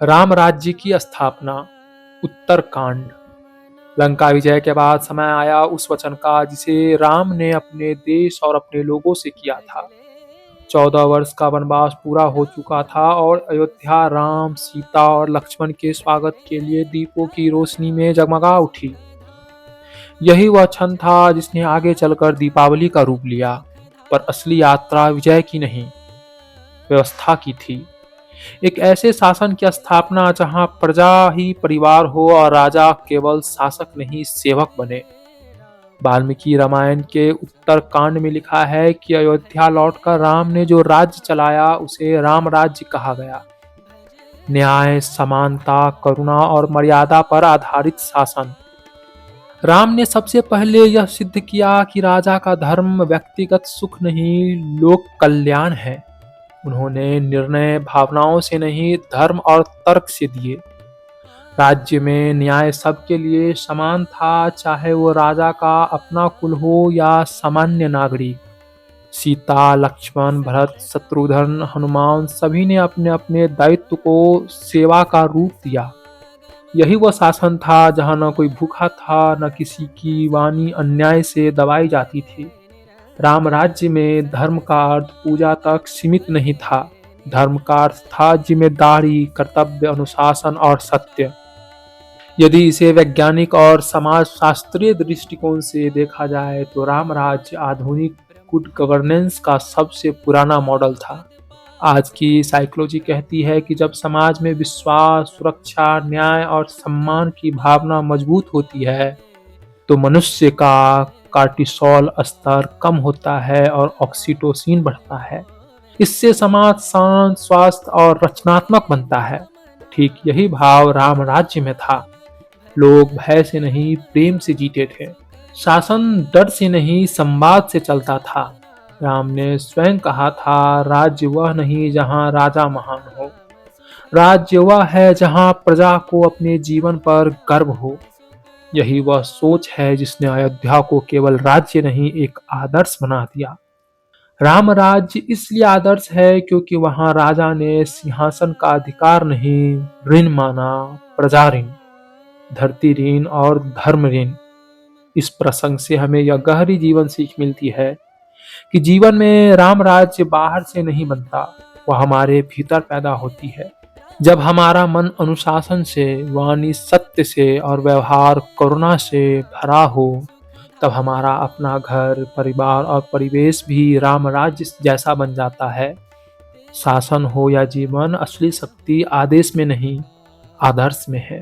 राम राज्य की स्थापना। उत्तरकांड। लंका विजय के बाद समय आया उस वचन का जिसे राम ने अपने देश और अपने लोगों से किया था। 14 वर्ष का वनवास पूरा हो चुका था और अयोध्या राम, सीता और लक्ष्मण के स्वागत के लिए दीपों की रोशनी में जगमगा उठी। यही वह क्षण था जिसने आगे चलकर दीपावली का रूप लिया। पर असली यात्रा विजय की नहीं, व्यवस्था की थी। एक ऐसे शासन की स्थापना जहां प्रजा ही परिवार हो और राजा केवल शासक नहीं सेवक बने। वाल्मीकि रामायण के उत्तरकांड में लिखा है कि अयोध्या लौटकर राम ने जो राज्य चलाया उसे राम राज्य कहा गया। न्याय, समानता, करुणा और मर्यादा पर आधारित शासन। राम ने सबसे पहले यह सिद्ध किया कि राजा का धर्म व्यक्तिगत सुख नहीं, लोक कल्याण है। उन्होंने निर्णय भावनाओं से नहीं, धर्म और तर्क से दिए। राज्य में न्याय सबके लिए समान था, चाहे वो राजा का अपना कुल हो या सामान्य नागरिक। सीता, लक्ष्मण, भरत, शत्रुघ्न, हनुमान सभी ने अपने अपने दायित्व को सेवा का रूप दिया। यही वह शासन था जहां न कोई भूखा था, न किसी की वाणी अन्याय से दबाई जाती थी। राम राज्य में धर्म का अर्थ पूजा तक सीमित नहीं था। धर्म का अर्थ था जिम्मेदारी, कर्तव्य, अनुशासन और सत्य। यदि इसे वैज्ञानिक और समाज शास्त्रीय दृष्टिकोण से देखा जाए तो राम राज्य आधुनिक गुड गवर्नेंस का सबसे पुराना मॉडल था। आज की साइकोलॉजी कहती है कि जब समाज में विश्वास, सुरक्षा, न्याय और सम्मान की भावना मजबूत होती है तो मनुष्य का कार्टिसोल स्तर कम होता है और ऑक्सीटोसिन बढ़ता है। इससे समाज शांत, स्वस्थ और रचनात्मक बनता है। ठीक यही भाव राम राज्य में था। लोग भय से नहीं, प्रेम से जीते थे। शासन डर से नहीं, संवाद से चलता था। राम ने स्वयं कहा था, राज्य वह नहीं जहां राजा महान हो, राज्य वह है जहां प्रजा को अपने जीवन पर गर्व हो। यही वह सोच है जिसने अयोध्या को केवल राज्य नहीं, एक आदर्श बना दिया। राम राज्य इसलिए आदर्श है क्योंकि वहां राजा ने सिंहासन का अधिकार नहीं, ऋण माना, प्रजा ऋण, धरती ऋण और धर्म ऋण। इस प्रसंग से हमें यह गहरी जीवन सीख मिलती है कि जीवन में राम राज्य बाहर से नहीं बनता, वह हमारे भीतर पैदा होती है। जब हमारा मन अनुशासन से, वाणी सत्य से और व्यवहार करुणा से भरा हो, तब हमारा अपना घर, परिवार और परिवेश भी राम राज्य जैसा बन जाता है। शासन हो या जीवन, असली शक्ति आदेश में नहीं, आदर्श में है।